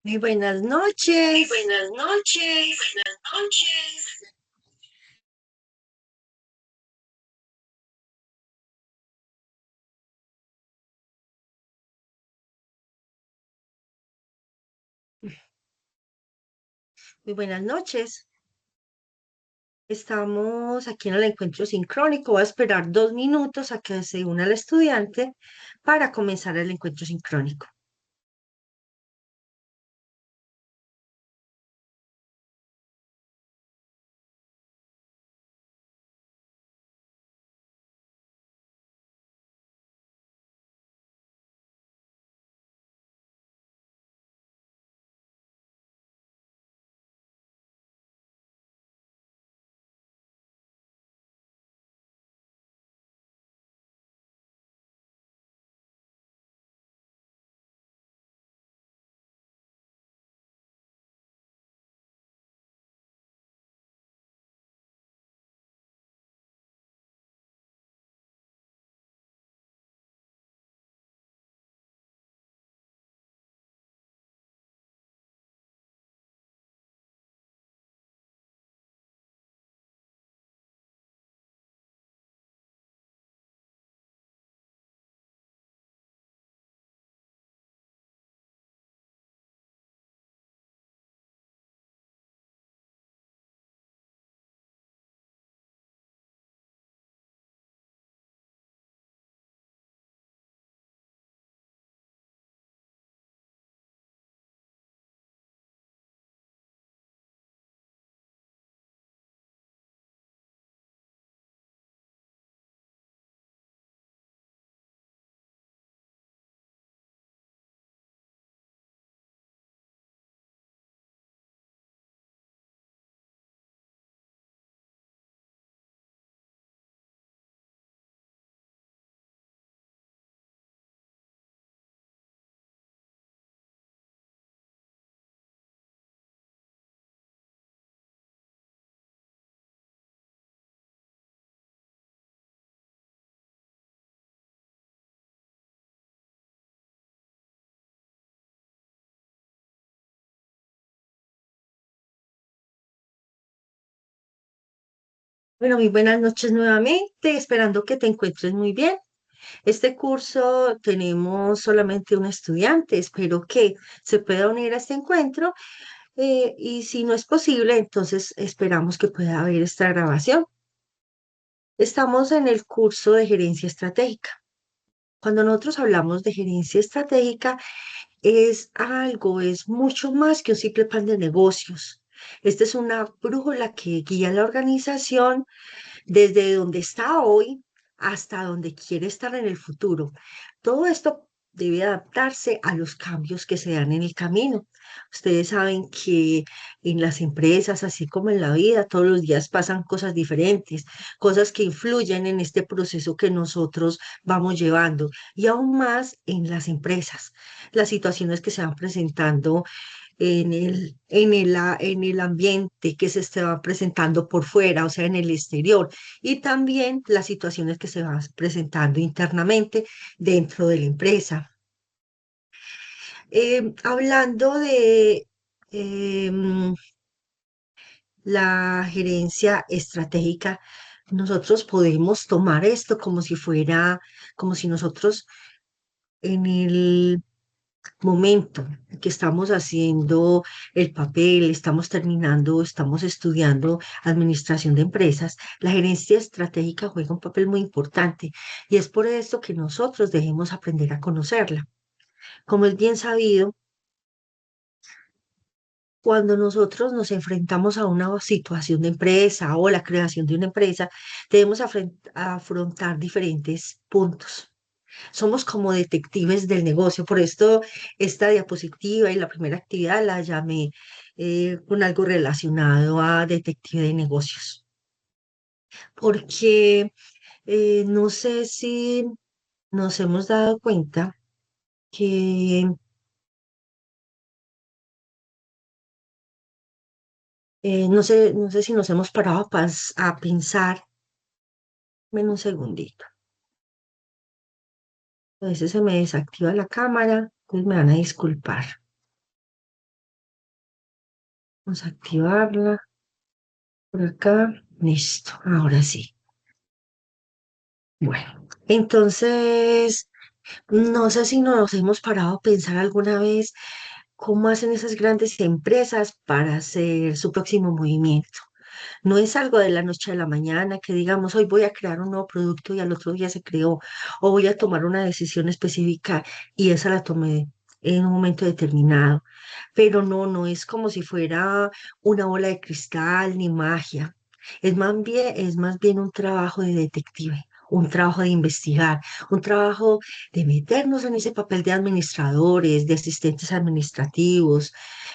Muy buenas Muy noches. buenas noches. Buenas noches. Muy buenas noches. Estamos aquí en el encuentro sincrónico. Voy a esperar 2 minutos a que se una el estudiante para comenzar el encuentro sincrónico. Bueno, muy buenas noches nuevamente, esperando que te encuentres muy bien. Este curso tenemos solamente un estudiante. Espero que se pueda unir a este encuentro y si no es posible, entonces esperamos que pueda haber esta grabación. Estamos en el curso de gerencia estratégica. Cuando nosotros hablamos de gerencia estratégica, es mucho más que un simple plan de negocios. Esta es una brújula que guía la organización desde donde está hoy hasta donde quiere estar en el futuro. Todo esto debe adaptarse a los cambios que se dan en el camino. Ustedes saben que en las empresas, así como en la vida, todos los días pasan cosas diferentes, cosas que influyen en este proceso que nosotros vamos llevando y aún más en las empresas, las situaciones que se van presentando en el ambiente que se estaba presentando por fuera, o sea, en el exterior, y también las situaciones que se van presentando internamente dentro de la empresa. Hablando de la gerencia estratégica, nosotros podemos tomar esto como si fuera, como si nosotros en el momento que estamos haciendo el papel, estamos terminando, estamos estudiando administración de empresas, la gerencia estratégica juega un papel muy importante y es por esto que nosotros debemos aprender a conocerla. Como es bien sabido, cuando nosotros nos enfrentamos a una situación de empresa o la creación de una empresa, debemos afrontar diferentes puntos. Somos como detectives del negocio. Por esto, esta diapositiva y la primera actividad la llamé con algo relacionado a detective de negocios. Porque no sé si nos hemos dado cuenta que, no sé si nos hemos parado a pensar, en un segundito. A veces se me desactiva la cámara, entonces me van a disculpar. Vamos a activarla por acá. Listo, ahora sí. Bueno, entonces, no sé si nos hemos parado a pensar alguna vez cómo hacen esas grandes empresas para hacer su próximo movimiento. No es algo de la noche a la mañana que digamos, hoy voy a crear un nuevo producto y al otro día se creó, o voy a tomar una decisión específica y esa la tomé en un momento determinado. Pero no, no es como si fuera una bola de cristal ni magia. Es más bien un trabajo de detective. Un trabajo de investigar, un trabajo de meternos en ese papel de administradores, de asistentes administrativos,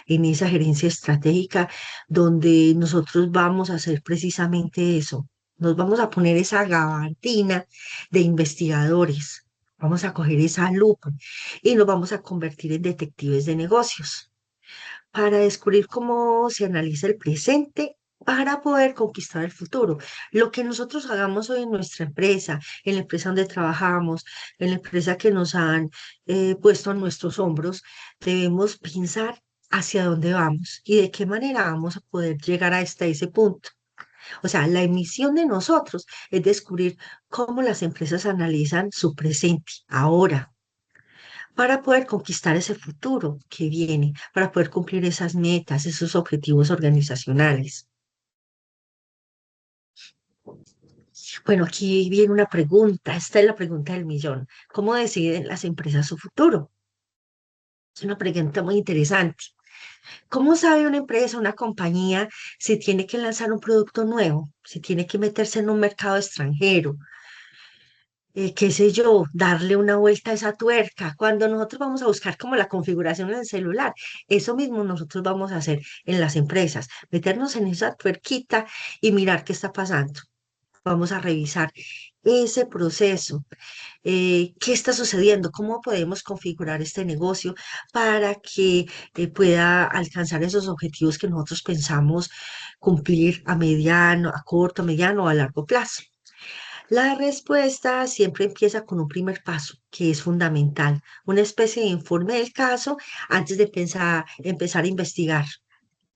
en esa gerencia estratégica donde nosotros vamos a hacer precisamente eso. Nos vamos a poner esa gabardina de investigadores, vamos a coger esa lupa y nos vamos a convertir en detectives de negocios para descubrir cómo se analiza el presente para poder conquistar el futuro. Lo que nosotros hagamos hoy en nuestra empresa, en la empresa donde trabajamos, en la empresa que nos han puesto en nuestros hombros, debemos pensar hacia dónde vamos y de qué manera vamos a poder llegar hasta ese punto. O sea, la emisión de nosotros es descubrir cómo las empresas analizan su presente ahora para poder conquistar ese futuro que viene, para poder cumplir esas metas, esos objetivos organizacionales. Bueno, aquí viene una pregunta, esta es la pregunta del millón. ¿Cómo deciden las empresas su futuro? Es una pregunta muy interesante. ¿Cómo sabe una empresa, una compañía, si tiene que lanzar un producto nuevo, si tiene que meterse en un mercado extranjero? Qué sé yo, darle una vuelta a esa tuerca. Cuando nosotros vamos a buscar como la configuración en el celular, eso mismo nosotros vamos a hacer en las empresas, meternos en esa tuerquita y mirar qué está pasando. Vamos a revisar ese proceso, qué está sucediendo, cómo podemos configurar este negocio para que pueda alcanzar esos objetivos que nosotros pensamos cumplir a mediano, a corto, mediano o a largo plazo. La respuesta siempre empieza con un primer paso, que es fundamental, una especie de informe del caso antes de empezar a investigar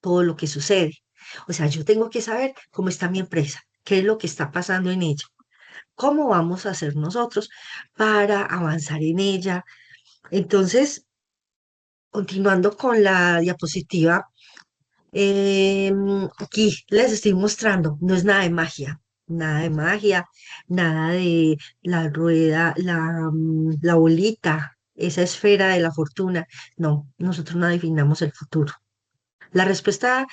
todo lo que sucede. O sea, yo tengo que saber cómo está mi empresa, qué es lo que está pasando en ella, cómo vamos a hacer nosotros para avanzar en ella. Entonces, continuando con la diapositiva, aquí les estoy mostrando, no es nada de magia, nada de la rueda, la bolita, esa esfera de la fortuna. No, nosotros no adivinamos el futuro. La respuesta,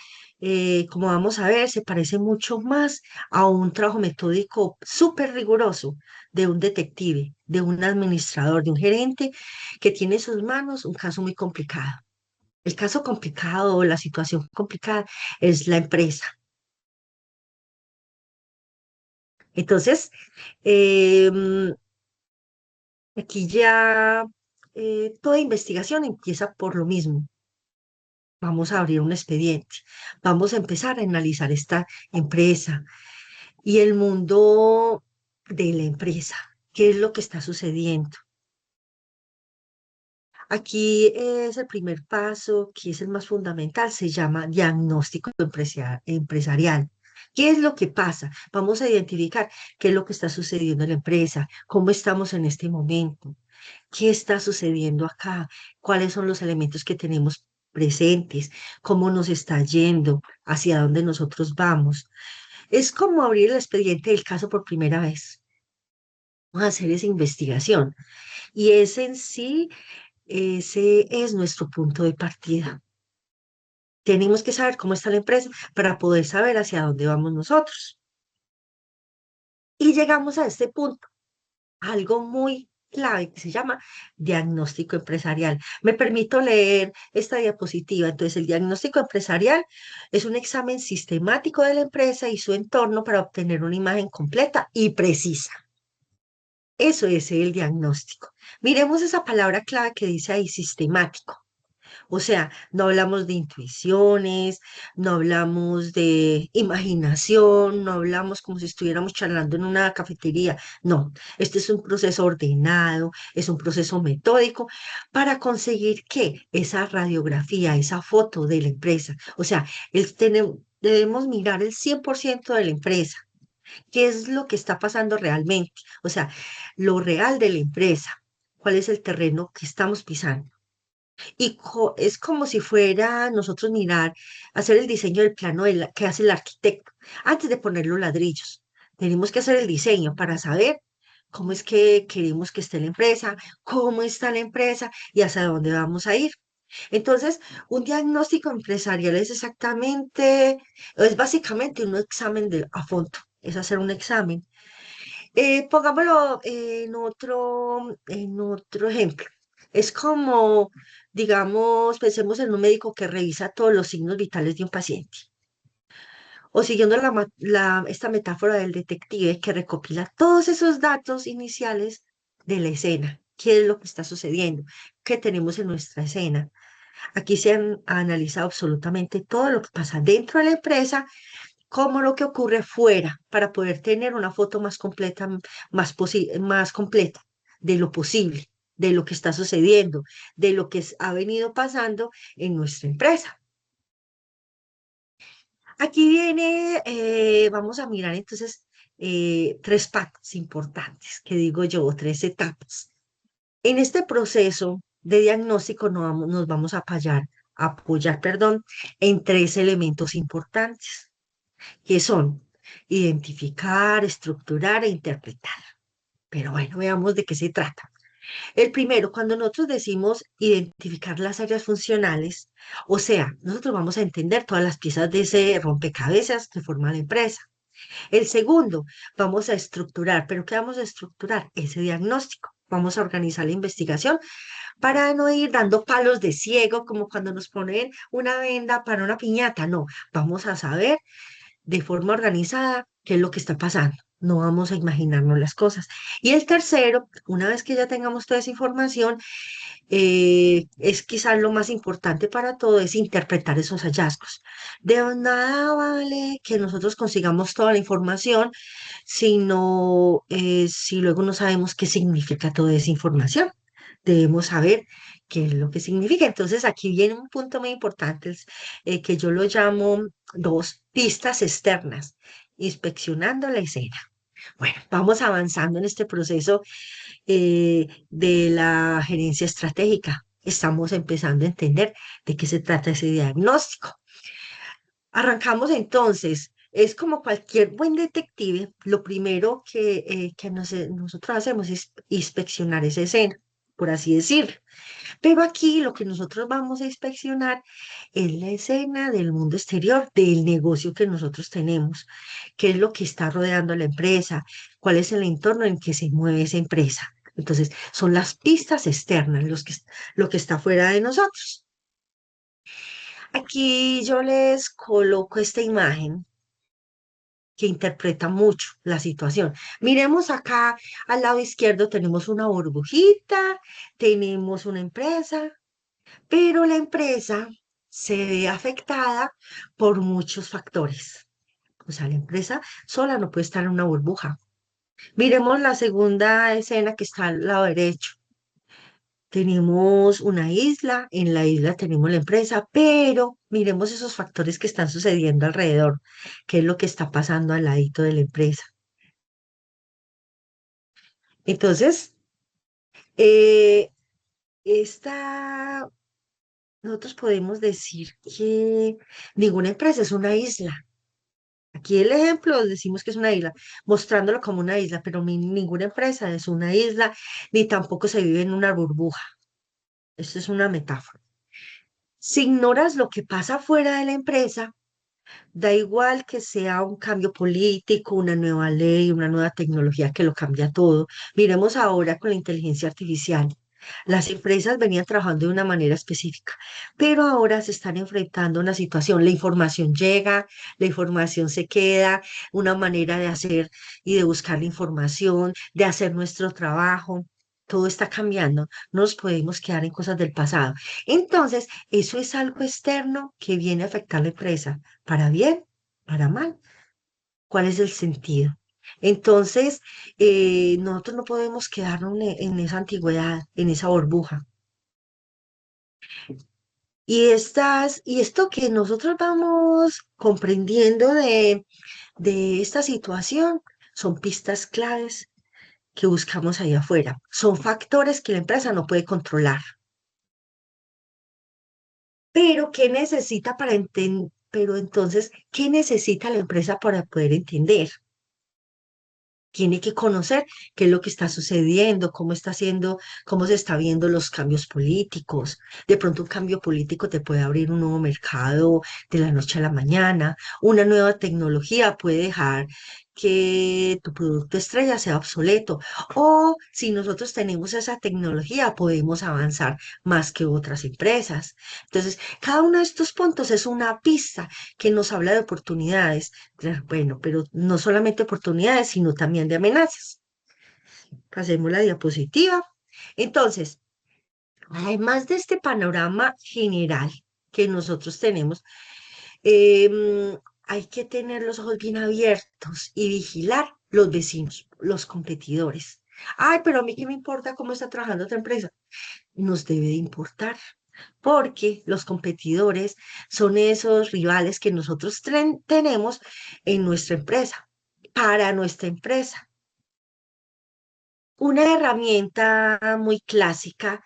como vamos a ver, se parece mucho más a un trabajo metódico súper riguroso de un detective, de un administrador, de un gerente que tiene en sus manos un caso muy complicado. El caso complicado, la situación complicada es la empresa. Entonces, em, aquí ya toda investigación empieza por lo mismo. Vamos a abrir un expediente, vamos a empezar a analizar esta empresa y el mundo de la empresa. ¿Qué es lo que está sucediendo? Aquí es el primer paso, que es el más fundamental, se llama diagnóstico empresarial. ¿Qué es lo que pasa? Vamos a identificar qué es lo que está sucediendo en la empresa, cómo estamos en este momento, qué está sucediendo acá, cuáles son los elementos que tenemos presentes, cómo nos está yendo, hacia dónde nosotros vamos. Es como abrir el expediente del caso por primera vez. Vamos a hacer esa investigación y ese en sí ese es nuestro punto de partida. Tenemos que saber cómo está la empresa para poder saber hacia dónde vamos nosotros. Y llegamos a este punto, algo muy clave que se llama diagnóstico empresarial. Me permito leer esta diapositiva. Entonces, el diagnóstico empresarial es un examen sistemático de la empresa y su entorno para obtener una imagen completa y precisa. Eso es el diagnóstico. Miremos esa palabra clave que dice ahí, sistemático. O sea, no hablamos de intuiciones, no hablamos de imaginación, no hablamos como si estuviéramos charlando en una cafetería. No, este es un proceso ordenado, es un proceso metódico para conseguir que esa radiografía, esa foto de la empresa, o sea, debemos mirar el 100% de la empresa. ¿Qué es lo que está pasando realmente? O sea, lo real de la empresa. ¿Cuál es el terreno que estamos pisando? Y es como si fuera nosotros mirar, hacer el diseño del plano que hace el arquitecto antes de poner los ladrillos. Tenemos que hacer el diseño para saber cómo es que queremos que esté la empresa, cómo está la empresa y hacia dónde vamos a ir. Entonces, un diagnóstico empresarial es exactamente, es básicamente un examen a fondo, es hacer un examen. Pongámoslo en otro ejemplo. Es como, digamos, pensemos en un médico que revisa todos los signos vitales de un paciente. O siguiendo esta metáfora del detective que recopila todos esos datos iniciales de la escena. ¿Qué es lo que está sucediendo? ¿Qué tenemos en nuestra escena? Aquí se han analizado absolutamente todo lo que pasa dentro de la empresa como lo que ocurre fuera para poder tener una foto más completa, más completa de lo posible, de lo que está sucediendo, de lo que ha venido pasando en nuestra empresa. Aquí viene, vamos a mirar entonces tres patas importantes, que digo yo, o tres etapas. En este proceso de diagnóstico nos vamos a apoyar, en tres elementos importantes que son identificar, estructurar e interpretar. Pero bueno, veamos de qué se trata. El primero, cuando nosotros decimos identificar las áreas funcionales, o sea, nosotros vamos a entender todas las piezas de ese rompecabezas que forma la empresa. El segundo, vamos a estructurar, pero ¿qué vamos a estructurar? Ese diagnóstico. Vamos a organizar la investigación para no ir dando palos de ciego como cuando nos ponen una venda para una piñata. No, vamos a saber de forma organizada qué es lo que está pasando. No vamos a imaginarnos las cosas. Y el tercero, una vez que ya tengamos toda esa información, es quizás lo más importante para todo, es interpretar esos hallazgos. De nada vale que nosotros consigamos toda la información, sino si luego no sabemos qué significa toda esa información. Debemos saber qué es lo que significa. Entonces, aquí viene un punto muy importante, que yo lo llamo dos pistas externas, inspeccionando la escena. Bueno, vamos avanzando en este proceso de la gerencia estratégica. Estamos empezando a entender de qué se trata ese diagnóstico. Arrancamos entonces. Es como cualquier buen detective, lo primero que nosotros hacemos es inspeccionar esa escena, por así decirlo. Pero aquí lo que nosotros vamos a inspeccionar es la escena del mundo exterior, del negocio que nosotros tenemos, qué es lo que está rodeando a la empresa, cuál es el entorno en que se mueve esa empresa. Entonces, son las pistas externas, lo que está fuera de nosotros. Aquí yo les coloco esta imagen que interpreta mucho la situación. Miremos acá al lado izquierdo, tenemos una burbujita, tenemos una empresa, pero la empresa se ve afectada por muchos factores. O sea, la empresa sola no puede estar en una burbuja. Miremos la segunda escena que está al lado derecho. Tenemos una isla, en la isla tenemos la empresa, pero miremos esos factores que están sucediendo alrededor, qué es lo que está pasando al ladito de la empresa. Entonces, eh, esta, nosotros podemos decir que ninguna empresa es una isla. Aquí el ejemplo decimos que es una isla, mostrándolo como una isla, pero ninguna empresa es una isla, ni tampoco se vive en una burbuja. Esto es una metáfora. Si ignoras lo que pasa fuera de la empresa, da igual que sea un cambio político, una nueva ley, una nueva tecnología que lo cambia todo. Miremos ahora con la inteligencia artificial. Las empresas venían trabajando de una manera específica, pero ahora se están enfrentando a una situación. La información llega, la información se queda, una manera de hacer y de buscar la información, de hacer nuestro trabajo. todo está cambiando, no nos podemos quedar en cosas del pasado. Entonces, eso es algo externo que viene a afectar a la empresa, para bien, para mal. ¿Cuál es el sentido? Entonces, nosotros no podemos quedarnos en esa antigüedad, en esa burbuja. Y esto que nosotros vamos comprendiendo de esta situación son pistas claves que buscamos ahí afuera. Son factores que la empresa no puede controlar. Pero, ¿qué necesita para entender? Pero entonces, ¿qué necesita la empresa para poder entender? Tiene que conocer qué es lo que está sucediendo, cómo está haciendo, cómo se está viendo los cambios políticos. De pronto un cambio político te puede abrir un nuevo mercado de la noche a la mañana. Una nueva tecnología puede dejar que tu producto estrella sea obsoleto. O si nosotros tenemos esa tecnología, podemos avanzar más que otras empresas. Entonces, cada uno de estos puntos es una pista que nos habla de oportunidades. Claro, bueno, pero no solamente oportunidades, sino también de amenazas. Pasemos la diapositiva. Entonces, además de este panorama general que nosotros tenemos, hay que tener los ojos bien abiertos y vigilar los vecinos, los competidores. Ay, pero a mí qué me importa cómo está trabajando otra empresa. Nos debe de importar, porque los competidores son esos rivales que nosotros tenemos en nuestra empresa, para nuestra empresa. Una herramienta muy clásica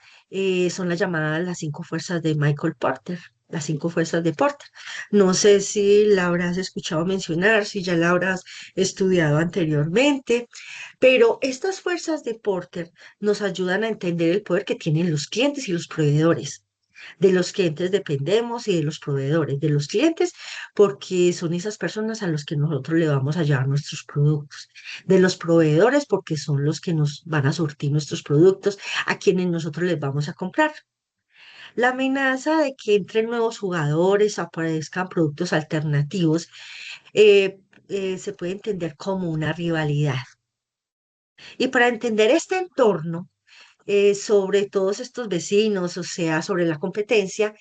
son las llamadas las cinco fuerzas de Michael Porter, las cinco fuerzas de Porter. No sé si la habrás escuchado mencionar, si ya la habrás estudiado anteriormente, pero estas fuerzas de Porter nos ayudan a entender el poder que tienen los clientes y los proveedores. De los clientes dependemos y de los proveedores. De los clientes porque son esas personas a los que nosotros le vamos a llevar nuestros productos. De los proveedores porque son los que nos van a surtir nuestros productos, a quienes nosotros les vamos a comprar. La amenaza de que entren nuevos jugadores, aparezcan productos alternativos, se puede entender como una rivalidad. Y para entender este entorno, sobre todos estos vecinos, o sea, sobre la competencia,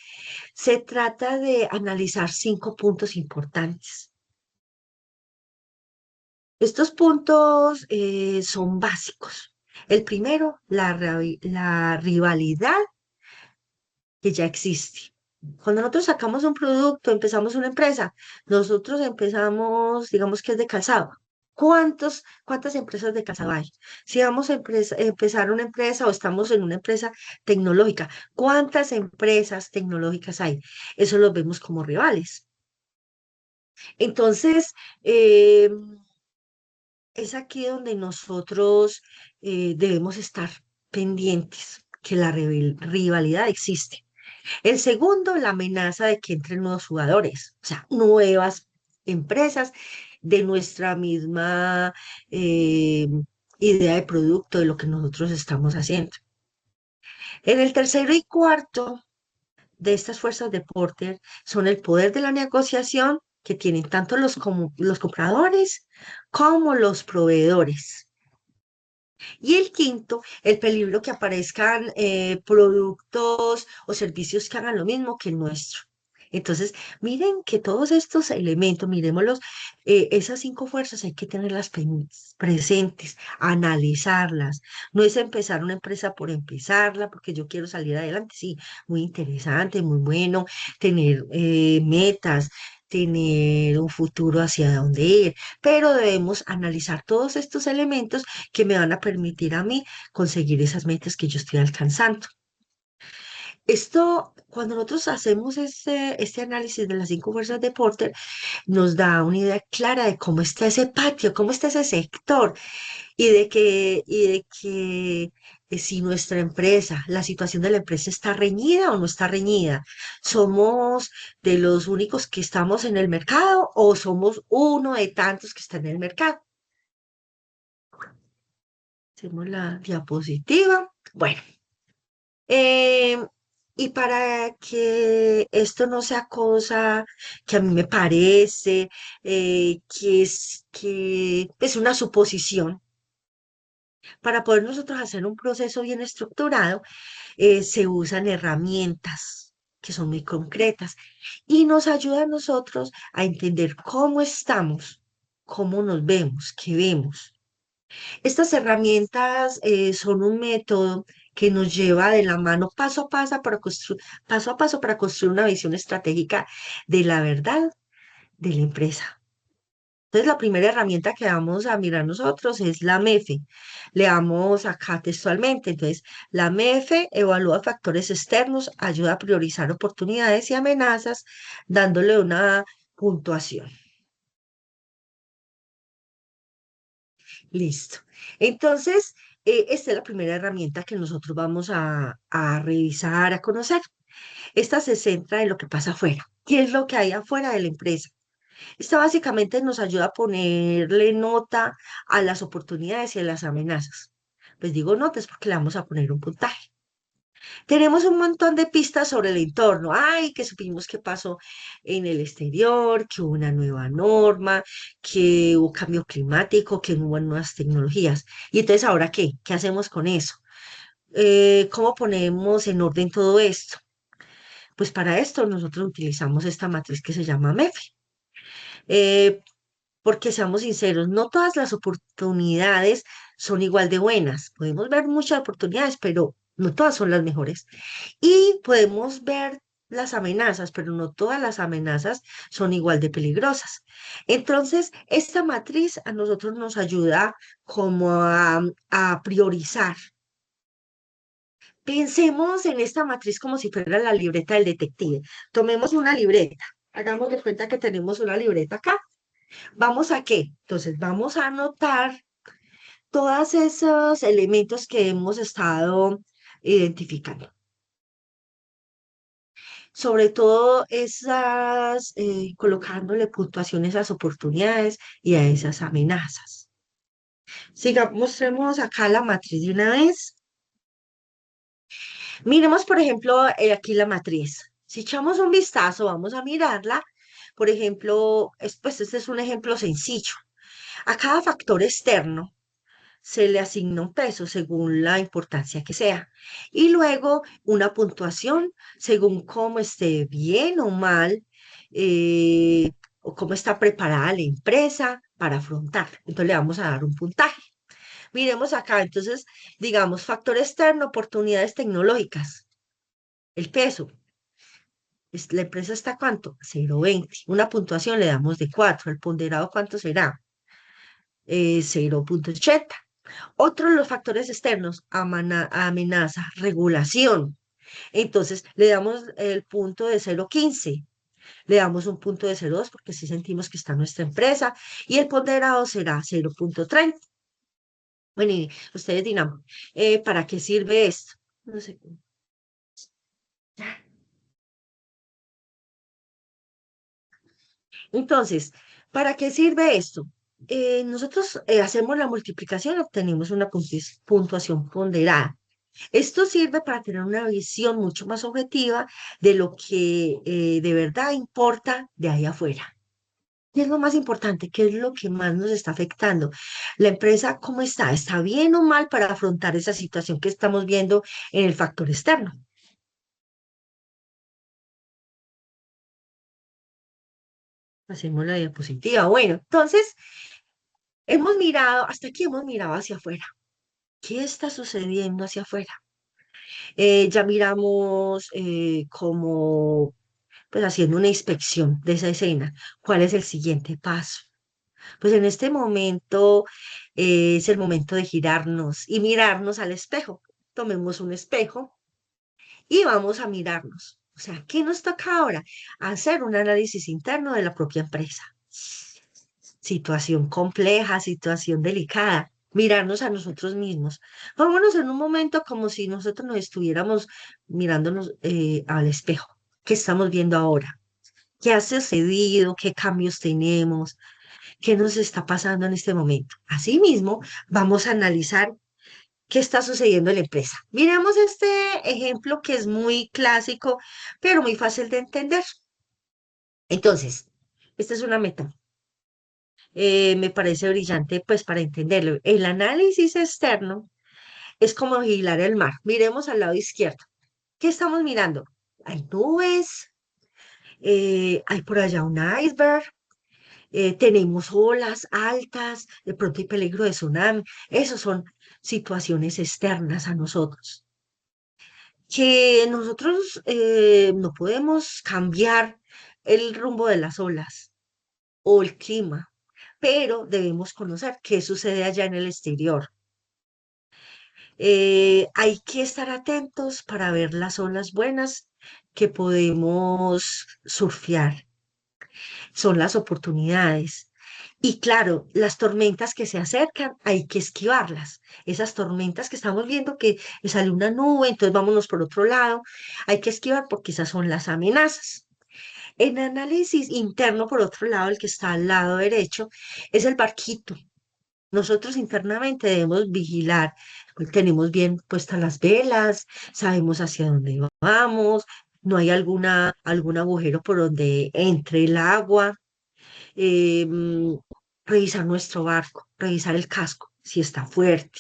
se trata de analizar cinco puntos importantes. Estos puntos son básicos. El primero, la rivalidad que ya existe. Cuando nosotros sacamos un producto, empezamos una empresa, nosotros empezamos, digamos que es de calzado. ¿Cuántas empresas de calzado hay? Si vamos a empezar una empresa o estamos en una empresa tecnológica, ¿cuántas empresas tecnológicas hay? Eso los vemos como rivales. Entonces, eh, es aquí donde nosotros debemos estar pendientes que la rivalidad existe. El segundo, la amenaza de que entren nuevos jugadores, o sea, nuevas empresas de nuestra misma eh, idea de producto, de lo que nosotros estamos haciendo. En el tercero y cuarto de estas fuerzas de Porter son el poder de la negociación que tienen tanto los compradores como los proveedores. Y el quinto, el peligro que aparezcan productos o servicios que hagan lo mismo que el nuestro. Entonces, miren que todos estos elementos, miremoslos, esas cinco fuerzas hay que tenerlas presentes, analizarlas. No es empezar una empresa por empezarla, porque yo quiero salir adelante. Sí, muy interesante, muy bueno, tener metas, tener un futuro hacia dónde ir, pero debemos analizar todos estos elementos que me van a permitir a mí conseguir esas metas que yo estoy alcanzando. Esto, cuando nosotros hacemos este análisis de las cinco fuerzas de Porter, nos da una idea clara de cómo está ese patio, cómo está ese sector y de que si nuestra empresa, la situación de la empresa está reñida o no está reñida. ¿Somos de los únicos que estamos en el mercado o somos uno de tantos que están en el mercado? Hacemos la diapositiva. Bueno, eh, y para que esto no sea cosa que a mí me parece, que es una suposición, Para poder nosotros hacer un proceso bien estructurado, se usan herramientas que son muy concretas y nos ayuda a nosotros a entender cómo estamos, cómo nos vemos, qué vemos. Estas herramientas son un método que nos lleva de la mano paso a paso para construir una visión estratégica de la verdad de la empresa. Entonces, la primera herramienta que vamos a mirar nosotros es la MEFE. Leamos acá textualmente. Entonces, la MEFE evalúa factores externos, ayuda a priorizar oportunidades y amenazas, dándole una puntuación. Listo. Entonces, esta es la primera herramienta que nosotros vamos a revisar, a conocer. Esta se centra en lo que pasa afuera. ¿Qué es lo que hay afuera de la empresa? Esta básicamente nos ayuda a ponerle nota a las oportunidades y a las amenazas. Pues digo notas porque le vamos a poner un puntaje. Tenemos un montón de pistas sobre el entorno. Ay, que supimos qué pasó en el exterior, que hubo una nueva norma, que hubo cambio climático, que hubo nuevas tecnologías. Y entonces, ¿ahora qué? ¿Qué hacemos con eso? ¿Cómo ponemos en orden todo esto? Pues para esto nosotros utilizamos esta matriz que se llama MEFI. Eh, Porque seamos sinceros, no todas las oportunidades son igual de buenas. Podemos ver muchas oportunidades, pero no todas son las mejores. Y podemos ver las amenazas, pero no todas las amenazas son igual de peligrosas. Entonces, esta matriz a nosotros nos ayuda como a priorizar. Pensemos en esta matriz como si fuera la libreta del detective. Tomemos una libreta. Hagamos de cuenta que tenemos una libreta acá. ¿Vamos a qué? Entonces, vamos a anotar todos esos elementos que hemos estado identificando. Sobre todo esas, colocándole puntuaciones a esas oportunidades y a esas amenazas. Sigamos, mostremos acá la matriz de una vez. Miremos, por ejemplo, aquí la matriz. Si echamos un vistazo, vamos a mirarla. Por ejemplo, pues este es un ejemplo sencillo. A cada factor externo se le asigna un peso según la importancia que sea. Y luego una puntuación según cómo esté bien o mal, o cómo está preparada la empresa para afrontar. Entonces le vamos a dar un puntaje. Miremos acá, entonces, digamos, factor externo, oportunidades tecnológicas. El peso. La empresa está ¿cuánto? 0,20. Una puntuación le damos de 4. ¿El ponderado cuánto será? 0,80. Otro de los factores externos, amenaza, regulación. Entonces, le damos el punto de 0,15, le damos un punto de 0,2 porque si sentimos que está nuestra empresa y el ponderado será 0,30. Bueno, y ustedes dirán, ¿para qué sirve esto? No sé. Entonces, ¿para qué sirve esto? Nosotros hacemos la multiplicación, obtenemos una puntuación ponderada. Esto sirve para tener una visión mucho más objetiva de lo que de verdad importa de ahí afuera. ¿Qué es lo más importante? ¿Qué es lo que más nos está afectando? La empresa, ¿cómo está? ¿Está bien o mal para afrontar esa situación que estamos viendo en el factor externo? Hacemos la diapositiva. Bueno, entonces hemos mirado, hasta aquí hemos mirado hacia afuera. ¿Qué está sucediendo hacia afuera? Ya miramos cómo pues haciendo una inspección de esa escena. ¿Cuál es el siguiente paso? Pues en este momento es el momento de girarnos y mirarnos al espejo. Tomemos un espejo y vamos a mirarnos. O sea, ¿qué nos toca ahora? Hacer un análisis interno de la propia empresa. Situación compleja, situación delicada. Mirarnos a nosotros mismos. Vámonos en un momento como si nosotros nos estuviéramos mirándonos al espejo. ¿Qué estamos viendo ahora? ¿Qué ha sucedido? ¿Qué cambios tenemos? ¿Qué nos está pasando en este momento? Asimismo, vamos a analizar qué está sucediendo en la empresa. Miremos este ejemplo que es muy clásico, pero muy fácil de entender. Entonces, esta es una meta. Me parece brillante, pues para entenderlo. El análisis externo es como vigilar el mar. Miremos al lado izquierdo. ¿Qué estamos mirando? Hay nubes, hay por allá un iceberg, tenemos olas altas, de pronto hay peligro de tsunami. Esas son situaciones externas a nosotros, que nosotros no podemos cambiar el rumbo de las olas o el clima, pero debemos conocer qué sucede allá en el exterior. Hay que estar atentos para ver las olas buenas que podemos surfear. Son las oportunidades. Y claro, las tormentas que se acercan, hay que esquivarlas. Esas tormentas que estamos viendo que sale una nube, entonces vámonos por otro lado, hay que esquivar porque esas son las amenazas. En análisis interno, por otro lado, el que está al lado derecho, es el barquito. Nosotros internamente debemos vigilar, pues, tenemos bien puestas las velas, sabemos hacia dónde vamos, no hay algún agujero por donde entre el agua, eh, mm, revisar nuestro barco, revisar el casco, si está fuerte,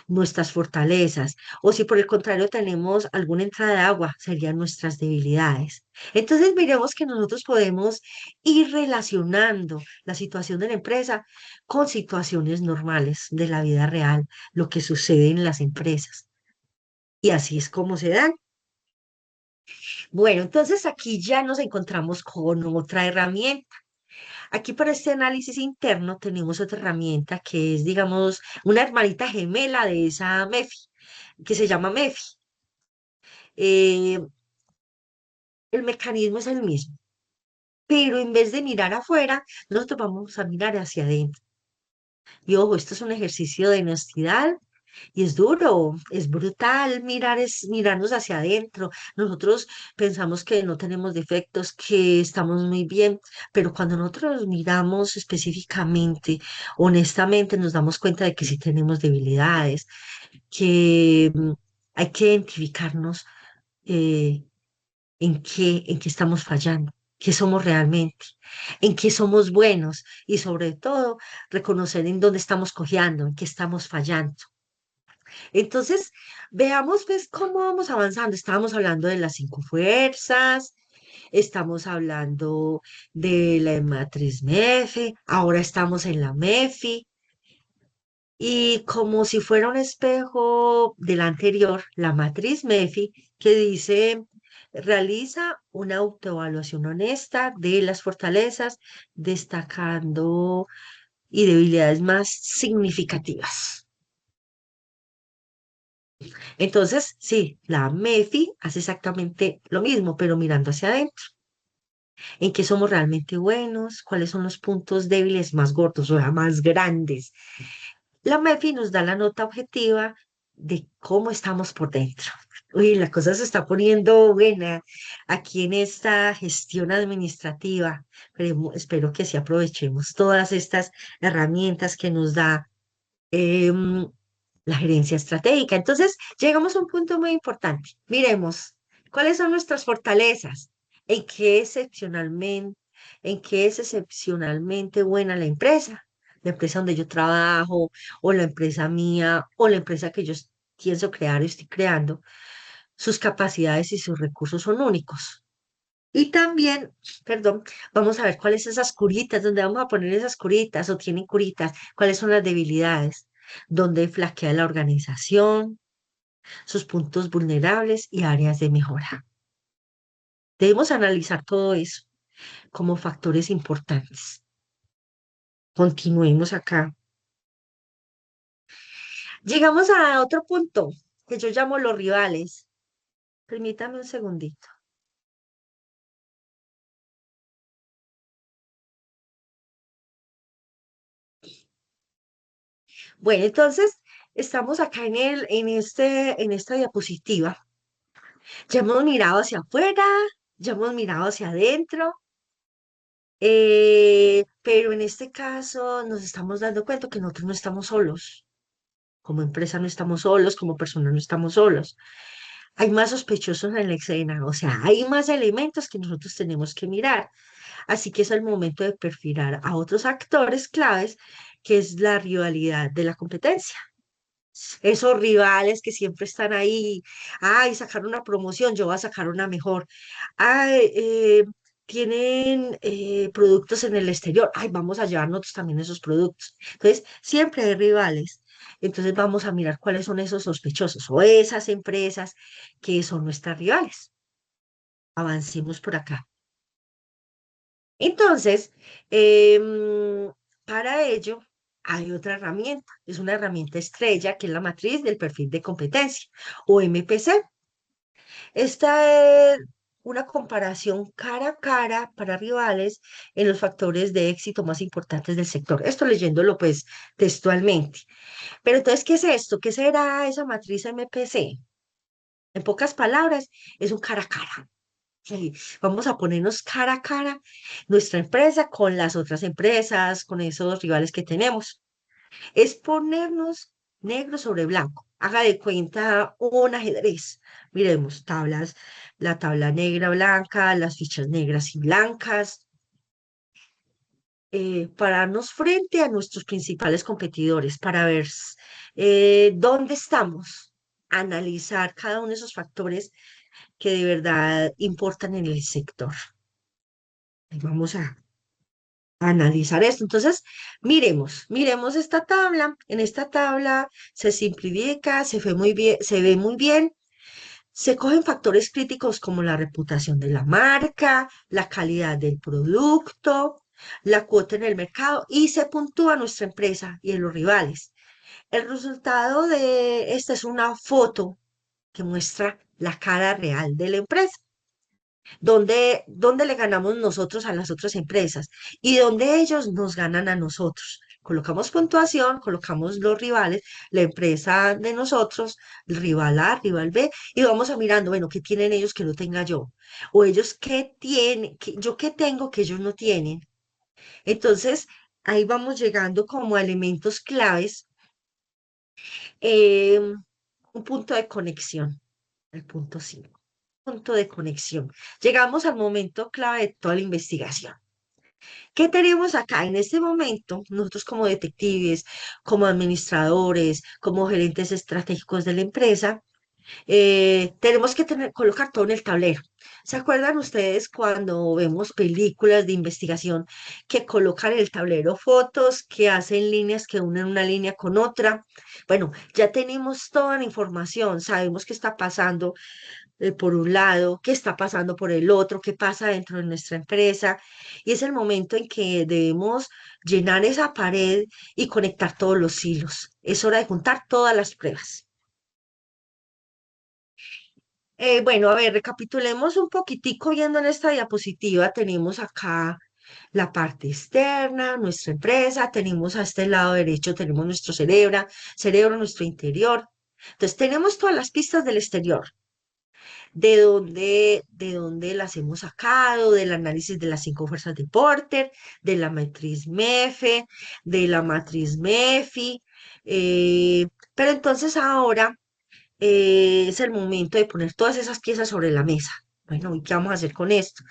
nuestras fortalezas, o si por el contrario tenemos alguna entrada de agua, serían nuestras debilidades. Entonces miremos que nosotros podemos ir relacionando la situación de la empresa con situaciones normales de la vida real, lo que sucede en las empresas. Y así es como se dan. Bueno, entonces aquí ya nos encontramos con otra herramienta. Aquí para este análisis interno tenemos otra herramienta que es, digamos, una hermanita gemela de esa MEFI, que se llama MEFI. Eh, el mecanismo es el mismo, pero en vez de mirar afuera, nosotros vamos a mirar hacia adentro. Y ojo, esto es un ejercicio de honestidad y es duro, es brutal mirarnos hacia adentro. Nosotros pensamos que no tenemos defectos, que estamos muy bien, pero cuando nosotros miramos específicamente, honestamente, nos damos cuenta de que sí tenemos debilidades, que hay que identificarnos eh, en qué estamos fallando, qué somos realmente, en qué somos buenos y sobre todo reconocer en dónde estamos cojeando, en qué estamos fallando. Entonces, veamos pues cómo vamos avanzando. Estábamos hablando de las cinco fuerzas, estamos hablando de la matriz MEFE, ahora estamos en la MEFI. Y como si fuera un espejo del anterior, la matriz MEFI, que dice, realiza una autoevaluación honesta de las fortalezas, destacando y debilidades más significativas. Entonces, sí, la MEFI hace exactamente lo mismo, pero mirando hacia adentro. ¿En qué somos realmente buenos? ¿Cuáles son los puntos débiles más gordos o sea, más grandes? La MEFI nos da la nota objetiva de cómo estamos por dentro. Uy, la cosa se está poniendo buena aquí en esta gestión administrativa, pero espero que sí aprovechemos todas estas herramientas que nos da em, la gerencia estratégica. Entonces, llegamos a un punto muy importante. Miremos, ¿cuáles son nuestras fortalezas? ¿En qué excepcionalmente, en qué es excepcionalmente buena la empresa? La empresa donde yo trabajo, o la empresa mía, o la empresa que yo pienso crear o estoy creando. Sus capacidades y sus recursos son únicos. Y también, perdón, vamos a ver cuáles esas curitas, dónde vamos a poner esas curitas o tienen curitas, cuáles son las debilidades, dónde flaquea la organización, sus puntos vulnerables y áreas de mejora. Debemos analizar todo eso como factores importantes. Continuemos acá. Llegamos a otro punto que yo llamo los rivales. Permítame un segundito. Bueno, entonces estamos acá en esta diapositiva. Ya hemos mirado hacia afuera, ya hemos mirado hacia adentro, pero en este caso nos estamos dando cuenta que nosotros no estamos solos. Como empresa no estamos solos, como persona no estamos solos. Hay más sospechosos en la escena, o sea, hay más elementos que nosotros tenemos que mirar. Así que es el momento de perfilar a otros actores claves, que es la rivalidad de la competencia. Esos rivales que siempre están ahí, ay, sacar una promoción, yo voy a sacar una mejor. Ay, tienen productos en el exterior, ay, vamos a llevar nosotros también esos productos. Entonces, siempre hay rivales. Entonces, vamos a mirar cuáles son esos sospechosos o esas empresas que son nuestras rivales. Avancemos por acá. Entonces, para ello hay otra herramienta, es una herramienta estrella que es la matriz del perfil de competencia o MPC. Esta es una comparación cara a cara para rivales en los factores de éxito más importantes del sector. Esto leyéndolo pues textualmente. Pero entonces, ¿qué es esto? ¿Qué será esa matriz MPC? En pocas palabras, es un cara a cara. Sí, vamos a ponernos cara a cara nuestra empresa con las otras empresas, con esos rivales que tenemos. Es ponernos negro sobre blanco. Haga de cuenta un ajedrez. Miremos tablas, la tabla negra, blanca, las fichas negras y blancas, pararnos frente a nuestros principales competidores para ver dónde estamos, analizar cada uno de esos factores que de verdad importan en el sector. Vamos a analizar esto. Entonces, miremos esta tabla. En esta tabla se simplifica, se ve muy bien. Se cogen factores críticos como la reputación de la marca, la calidad del producto, la cuota en el mercado y se puntúa nuestra empresa y en los rivales. El resultado de esta es una foto que muestra la cara real de la empresa. ¿Dónde le ganamos nosotros a las otras empresas y dónde ellos nos ganan a nosotros? Colocamos puntuación, colocamos los rivales, la empresa de nosotros, el rival A, rival B, y vamos a mirando, bueno, ¿qué tienen ellos que no tenga yo? O ellos qué tienen, yo qué tengo que ellos no tienen. Entonces, ahí vamos llegando como a elementos claves, eh, un punto de conexión, el punto 5 punto de conexión. Llegamos al momento clave de toda la investigación. ¿Qué tenemos acá? En este momento, nosotros como detectives, como administradores, como gerentes estratégicos de la empresa, tenemos que colocar todo en el tablero. ¿Se acuerdan ustedes cuando vemos películas de investigación que colocan en el tablero fotos, que hacen líneas que unen una línea con otra? Bueno, ya tenemos toda la información, sabemos qué está pasando por un lado, qué está pasando por el otro, qué pasa dentro de nuestra empresa. Y es el momento en que debemos llenar esa pared y conectar todos los hilos. Es hora de juntar todas las pruebas. Bueno, a ver, recapitulemos un poquitico viendo en esta diapositiva. Tenemos acá la parte externa, nuestra empresa, tenemos a este lado derecho, tenemos nuestro cerebro, nuestro interior. Entonces, tenemos todas las pistas del exterior. De dónde las hemos sacado, del análisis de las cinco fuerzas de Porter, de la matriz MEFE, de la matriz MEFI. Pero entonces ahora es el momento de poner todas esas piezas sobre la mesa. Bueno, ¿y qué vamos a hacer con esto?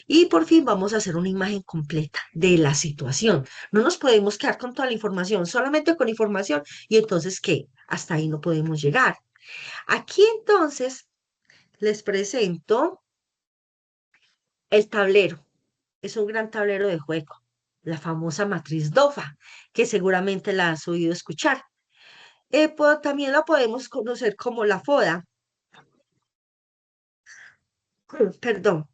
Y por fin vamos a hacer una imagen completa de la situación. No nos podemos quedar con toda la información, solamente con información. ¿Y entonces qué? Hasta ahí no podemos llegar. Aquí entonces les presento el tablero. Es un gran tablero de juego, la famosa matriz DOFA, que seguramente la has oído escuchar. También la podemos conocer como la FODA. Perdón.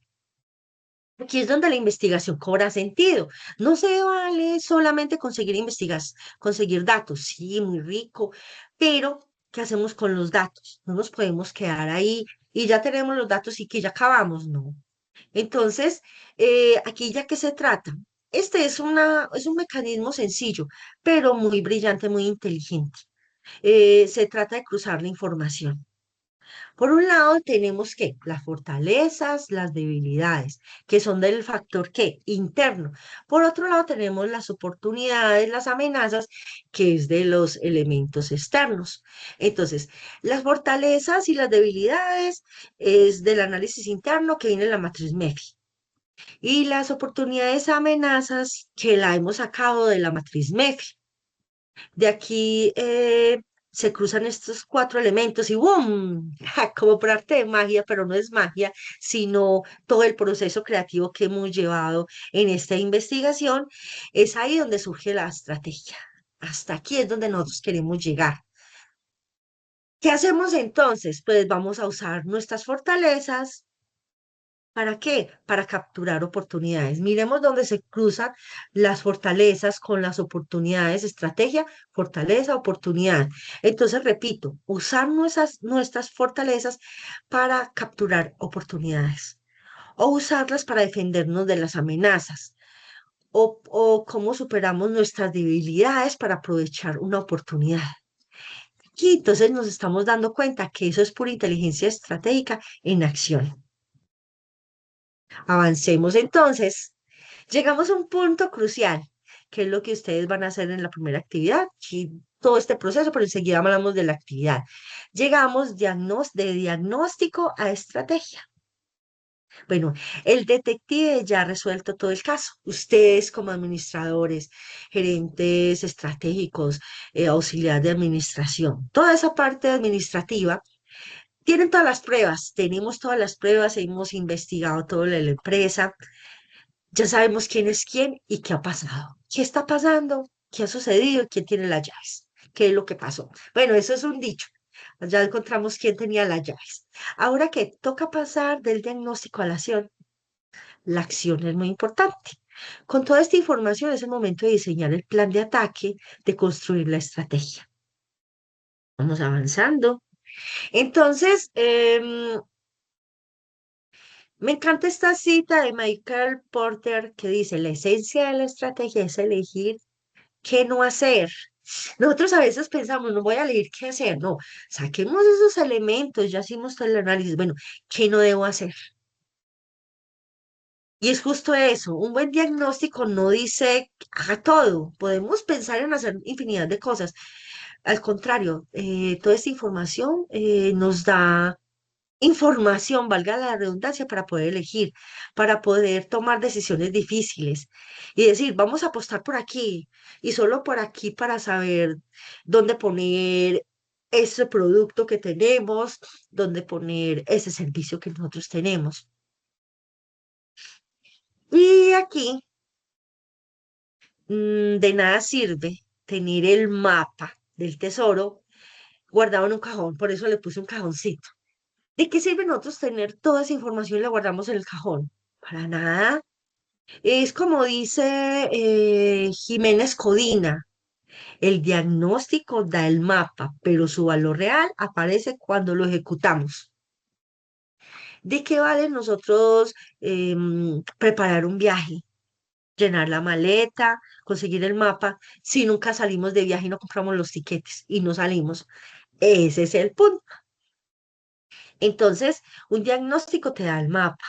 Aquí es donde la investigación cobra sentido. No se vale solamente conseguir datos, sí, muy rico, pero ¿qué hacemos con los datos? No nos podemos quedar ahí y ya tenemos los datos y que ya acabamos, no. Entonces, aquí ya que se trata, este es un mecanismo sencillo, pero muy brillante, muy inteligente. Se trata de cruzar la información. Por un lado, tenemos que las fortalezas, las debilidades, que son del factor ¿qué? Interno. Por otro lado, tenemos las oportunidades, las amenazas, que es de los elementos externos. Entonces, las fortalezas y las debilidades es del análisis interno que viene en la matriz MEFI. y las oportunidades amenazas que la hemos sacado de la matriz MEFI. De aquí se cruzan estos cuatro elementos y ¡boom! ¡Ja! Como por arte de magia, pero no es magia, sino todo el proceso creativo que hemos llevado en esta investigación. Es ahí donde surge la estrategia. Hasta aquí es donde nosotros queremos llegar. ¿Qué hacemos entonces? Pues vamos a usar nuestras fortalezas. ¿Para qué? Para capturar oportunidades. Miremos dónde se cruzan las fortalezas con las oportunidades. Estrategia, fortaleza, oportunidad. Entonces, repito, usar nuestras fortalezas para capturar oportunidades o usarlas para defendernos de las amenazas o cómo superamos nuestras debilidades para aprovechar una oportunidad. Y entonces nos estamos dando cuenta que eso es pura inteligencia estratégica en acción. Avancemos entonces. Llegamos a un punto crucial, que es lo que ustedes van a hacer en la primera actividad, y todo este proceso, pero enseguida hablamos de la actividad. Llegamos de diagnóstico a estrategia. Bueno, el detective ya ha resuelto todo el caso. Ustedes como administradores, gerentes estratégicos, auxiliar de administración, toda esa parte administrativa, tienen todas las pruebas, tenemos todas las pruebas, hemos investigado todo lo de la empresa. Ya sabemos quién es quién y qué ha pasado. ¿Qué está pasando? ¿Qué ha sucedido? ¿Quién tiene las llaves? ¿Qué es lo que pasó? Bueno, eso es un dicho. Ya encontramos quién tenía las llaves. Ahora que toca pasar del diagnóstico a la acción es muy importante. Con toda esta información es el momento de diseñar el plan de ataque, de construir la estrategia. Vamos avanzando. Entonces, me encanta esta cita de Michael Porter que dice, la esencia de la estrategia es elegir qué no hacer. Nosotros a veces pensamos, no voy a elegir qué hacer, no, saquemos esos elementos, ya hicimos todo el análisis, bueno, ¿qué no debo hacer? Y es justo eso, un buen diagnóstico no dice haga todo, podemos pensar en hacer infinidad de cosas. Al contrario, toda esta información nos da información, valga la redundancia, para poder elegir, para poder tomar decisiones difíciles y decir, vamos a apostar por aquí y solo por aquí para saber dónde poner ese producto que tenemos, dónde poner ese servicio que nosotros tenemos. Y aquí de nada sirve tener el mapa del tesoro guardado en un cajón, por eso le puse un cajoncito. ¿De qué sirve nosotros tener toda esa información y la guardamos en el cajón? Para nada. Es como dice Jiménez Codina, el diagnóstico da el mapa, pero su valor real aparece cuando lo ejecutamos. ¿De qué vale nosotros preparar un viaje, llenar la maleta, conseguir el mapa, si nunca salimos de viaje y no compramos los tiquetes y no salimos? Ese es el punto. Entonces, un diagnóstico te da el mapa,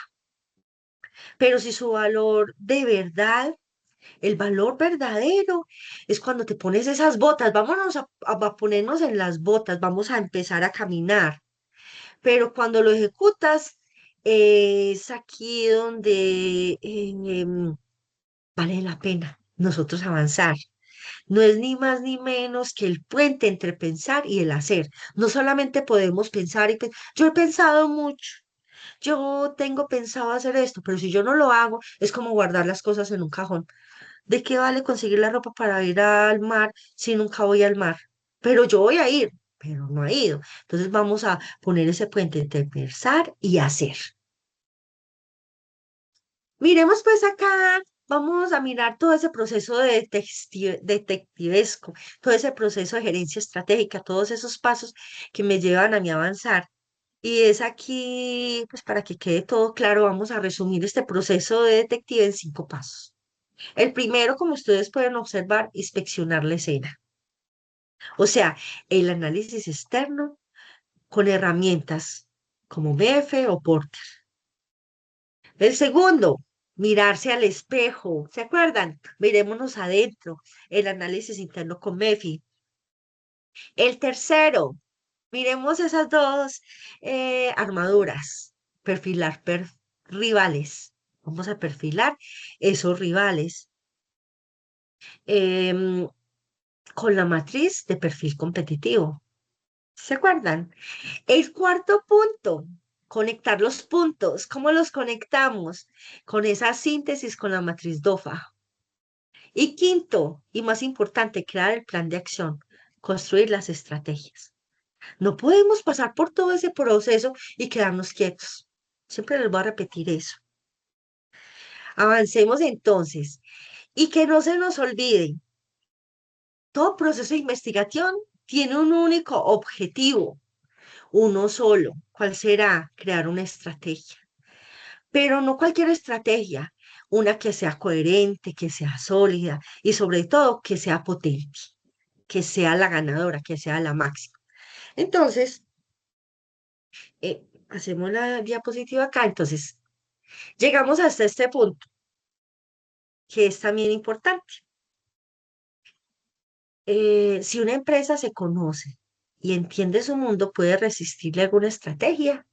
pero si su valor de verdad, el valor verdadero, es cuando te pones esas botas, vámonos a ponernos en las botas, vamos a empezar a caminar, pero cuando lo ejecutas, es aquí donde vale la pena nosotros avanzar. No es ni más ni menos que el puente entre pensar y el hacer. No solamente podemos pensar y pensar. Yo he pensado mucho. Yo tengo pensado hacer esto, pero si yo no lo hago, es como guardar las cosas en un cajón. ¿De qué vale conseguir la ropa para ir al mar si nunca voy al mar? Pero yo voy a ir, pero no he ido. Entonces vamos a poner ese puente entre pensar y hacer. Miremos pues acá, vamos a mirar todo ese proceso de detectivesco, todo ese proceso de gerencia estratégica, todos esos pasos que me llevan a mi avanzar. Y es aquí, pues para que quede todo claro, vamos a resumir este proceso de detective en 5 pasos. El primero, como ustedes pueden observar, inspeccionar la escena. O sea, el análisis externo con herramientas como MEF o Porter. El segundo, mirarse al espejo. ¿Se acuerdan? Mirémonos adentro. El análisis interno con MEFI. El tercero, miremos esas dos armaduras. Perfilar rivales. Vamos a perfilar esos rivales em, con la matriz de perfil competitivo. ¿Se acuerdan? El cuarto punto, conectar los puntos. ¿Cómo los conectamos? Con esa síntesis con la matriz DOFA. Y quinto, y más importante, crear el plan de acción, construir las estrategias. No podemos pasar por todo ese proceso y quedarnos quietos. Siempre les voy a repetir eso. Avancemos entonces y que no se nos olvide, todo proceso de investigación tiene un único objetivo, uno solo. ¿Cuál será? Crear una estrategia. Pero no cualquier estrategia, una que sea coherente, que sea sólida y sobre todo que sea potente, que sea la ganadora, que sea la máxima. Entonces, hacemos la diapositiva acá. Entonces, llegamos hasta este punto, que es también importante. Si una empresa se conoce y entiende su mundo, puede resistirle alguna estrategia.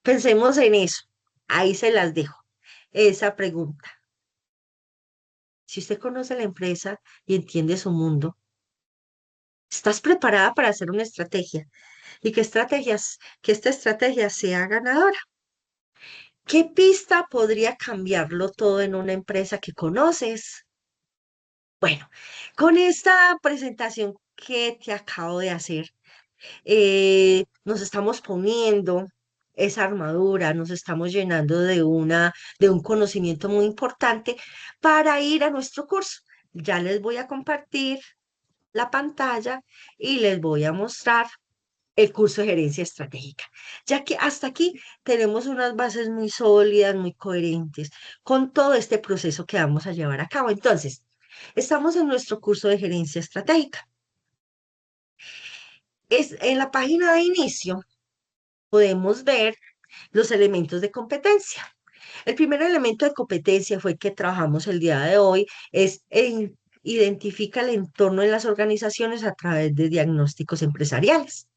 Pensemos en eso. Ahí se las dejo. Esa pregunta. Si usted conoce la empresa y entiende su mundo, ¿estás preparada para hacer una estrategia? ¿Y que esta estrategia sea ganadora? ¿Qué pista podría cambiarlo todo en una empresa que conoces? Bueno, con esta presentación que te acabo de hacer, nos estamos poniendo esa armadura, nos estamos llenando de un conocimiento muy importante para ir a nuestro curso. Ya les voy a compartir la pantalla y les voy a mostrar el curso de gerencia estratégica, ya que hasta aquí tenemos unas bases muy sólidas, muy coherentes con todo este proceso que vamos a llevar a cabo. Entonces, estamos en nuestro curso de gerencia estratégica. Es en la página de inicio podemos ver los elementos de competencia. El primer elemento de competencia fue que trabajamos el día de hoy, es identifica el entorno de las organizaciones a través de diagnósticos empresariales.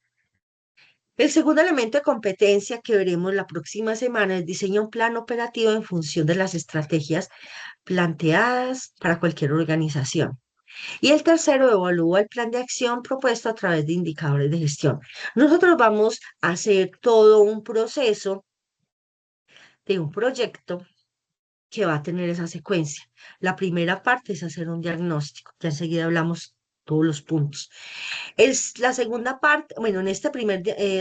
El segundo elemento de competencia que veremos la próxima semana es diseña un plan operativo en función de las estrategias planteadas para cualquier organización. Y el tercero, evalúa el plan de acción propuesto a través de indicadores de gestión. Nosotros vamos a hacer todo un proceso de un proyecto que va a tener esa secuencia. La primera parte es hacer un diagnóstico, ya enseguida hablamos todos los puntos. La segunda parte, bueno, en este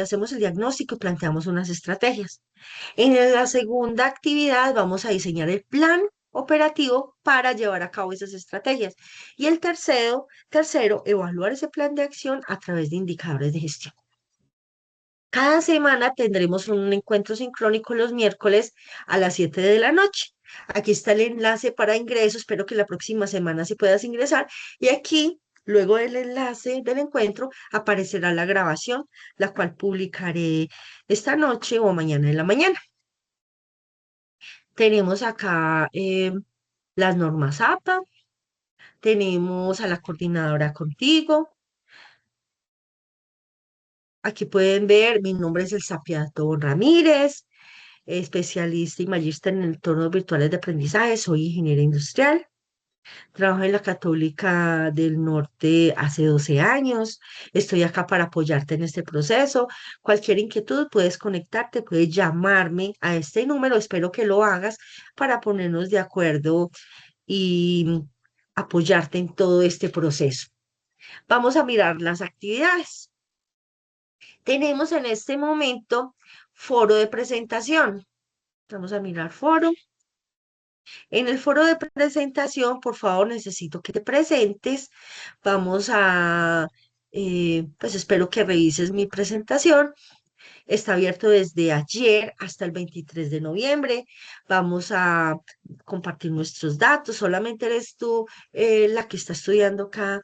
hacemos el diagnóstico y planteamos unas estrategias. En la segunda actividad vamos a diseñar el plan operativo para llevar a cabo esas estrategias. Y el tercero, evaluar ese plan de acción a través de indicadores de gestión. Cada semana tendremos un encuentro sincrónico los miércoles a las 7 de la noche. Aquí está el enlace para ingreso. Espero que la próxima semana sí puedas ingresar. Y aquí, luego del enlace del encuentro, aparecerá la grabación, la cual publicaré esta noche o mañana en la mañana. Tenemos acá las normas APA, tenemos a la coordinadora contigo. Aquí pueden ver, mi nombre es Elsapiato Ramírez, especialista y magíster en entornos virtuales de aprendizaje. Soy ingeniera industrial. Trabajo en la Católica del Norte hace 12 años. Estoy acá para apoyarte en este proceso. Cualquier inquietud puedes conectarte, puedes llamarme a este número. Espero que lo hagas para ponernos de acuerdo y apoyarte en todo este proceso. Vamos a mirar las actividades. Tenemos en este momento foro de presentación. Vamos a mirar foro. En el foro de presentación, por favor, necesito que te presentes. Vamos a, pues espero que revises mi presentación. Está abierto desde ayer hasta el 23 de noviembre. Vamos a compartir nuestros datos. Solamente eres tú la que está estudiando acá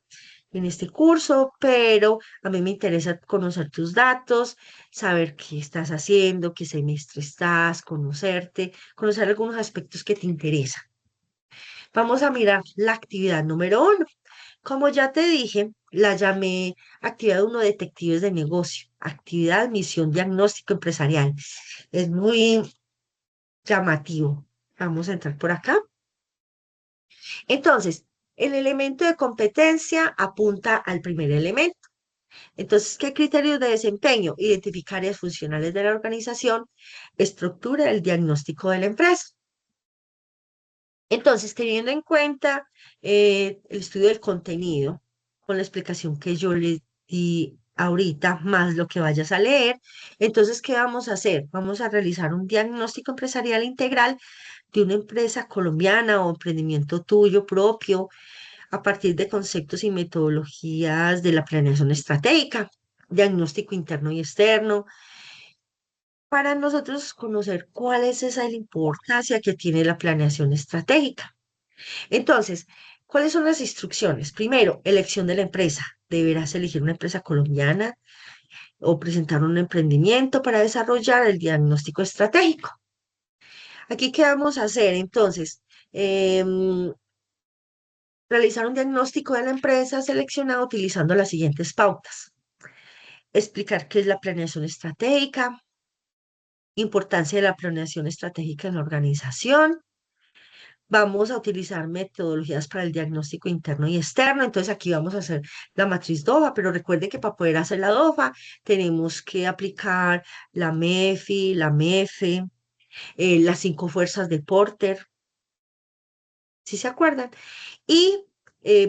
en este curso, pero a mí me interesa conocer tus datos, saber qué estás haciendo, qué semestre estás, conocerte, conocer algunos aspectos que te interesan. Vamos a mirar la actividad número uno. Como ya te dije, la llamé actividad uno detectives de negocio, actividad misión diagnóstico empresarial. Es muy llamativo. Vamos a entrar por acá. Entonces, el elemento de competencia apunta al primer elemento. Entonces, ¿qué criterios de desempeño? Identificar áreas funcionales de la organización, estructura el diagnóstico de la empresa. Entonces, teniendo en cuenta el estudio del contenido, con la explicación que yo le di ahorita, más lo que vayas a leer, entonces, ¿qué vamos a hacer? Vamos a realizar un diagnóstico empresarial integral de una empresa colombiana o emprendimiento tuyo propio a partir de conceptos y metodologías de la planeación estratégica, diagnóstico interno y externo, para nosotros conocer cuál es esa la importancia que tiene la planeación estratégica. Entonces, ¿cuáles son las instrucciones? Primero, elección de la empresa. Deberás elegir una empresa colombiana o presentar un emprendimiento para desarrollar el diagnóstico estratégico. Aquí, ¿qué vamos a hacer? Entonces, realizar un diagnóstico de la empresa seleccionada utilizando las siguientes pautas. Explicar qué es la planeación estratégica, importancia de la planeación estratégica en la organización. Vamos a utilizar metodologías para el diagnóstico interno y externo. Entonces aquí vamos a hacer la matriz DOFA, pero recuerde que para poder hacer la DOFA tenemos que aplicar la MEFI, la MEFE, las 5 fuerzas de Porter, ¿sí se acuerdan? Y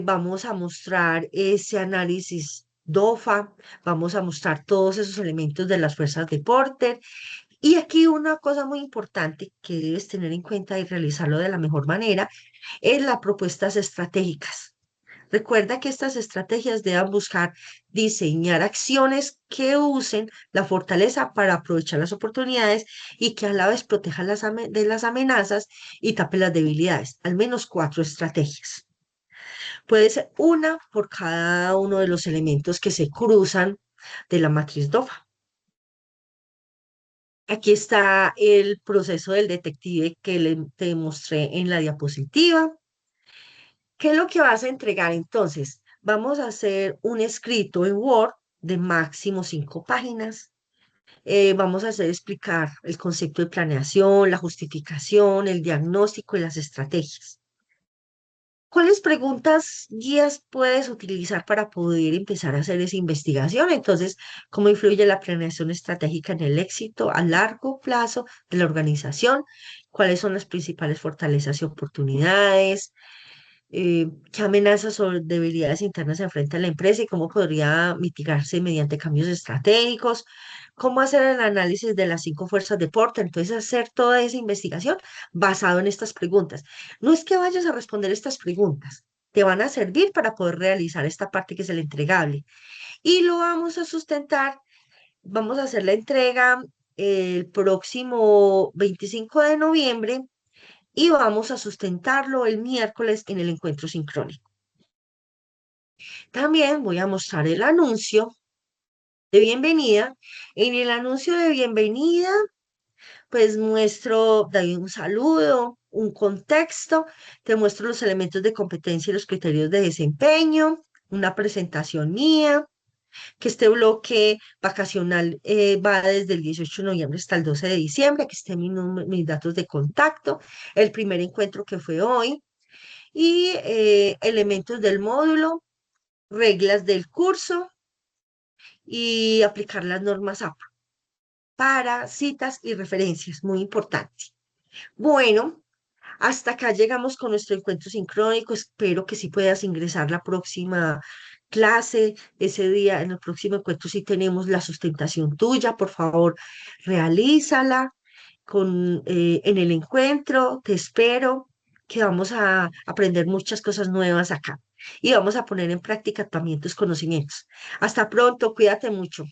vamos a mostrar ese análisis DOFA, vamos a mostrar todos esos elementos de las fuerzas de Porter. Y aquí una cosa muy importante que debes tener en cuenta y realizarlo de la mejor manera es las propuestas estratégicas. Recuerda que estas estrategias deben buscar diseñar acciones que usen la fortaleza para aprovechar las oportunidades y que a la vez protejan de las amenazas y tapen las debilidades. Al menos 4 estrategias. Puede ser una por cada uno de los elementos que se cruzan de la matriz DOFA. Aquí está el proceso del detective que te mostré en la diapositiva. ¿Qué es lo que vas a entregar entonces? Vamos a hacer un escrito en Word de máximo 5 páginas. Vamos a hacer explicar el concepto de planeación, la justificación, el diagnóstico y las estrategias. ¿Cuáles preguntas guías puedes utilizar para poder empezar a hacer esa investigación? Entonces, ¿cómo influye la planeación estratégica en el éxito a largo plazo de la organización? ¿Cuáles son las principales fortalezas y oportunidades? ¿Qué amenazas o debilidades internas enfrenta la empresa y cómo podría mitigarse mediante cambios estratégicos? ¿Cómo hacer el análisis de las 5 fuerzas de Porter? Entonces, hacer toda esa investigación basado en estas preguntas. No es que vayas a responder estas preguntas, te van a servir para poder realizar esta parte que es el entregable. Y lo vamos a sustentar, vamos a hacer la entrega el próximo 25 de noviembre y vamos a sustentarlo el miércoles en el encuentro sincrónico. También voy a mostrar el anuncio de bienvenida. En el anuncio de bienvenida, pues muestro, doy un saludo, un contexto, te muestro los elementos de competencia y los criterios de desempeño, una presentación mía, que este bloque vacacional va desde el 18 de noviembre hasta el 12 de diciembre, que estén mis datos de contacto, el primer encuentro que fue hoy, y elementos del módulo, reglas del curso y aplicar las normas APA para citas y referencias, muy importante. Bueno, hasta acá llegamos con nuestro encuentro sincrónico. Espero que sí puedas ingresar la próxima clase. Ese día, en el próximo encuentro, sí tenemos la sustentación tuya. Por favor, realízala en el encuentro. Te espero, que vamos a aprender muchas cosas nuevas acá y vamos a poner en práctica también tus conocimientos. Hasta pronto, cuídate mucho.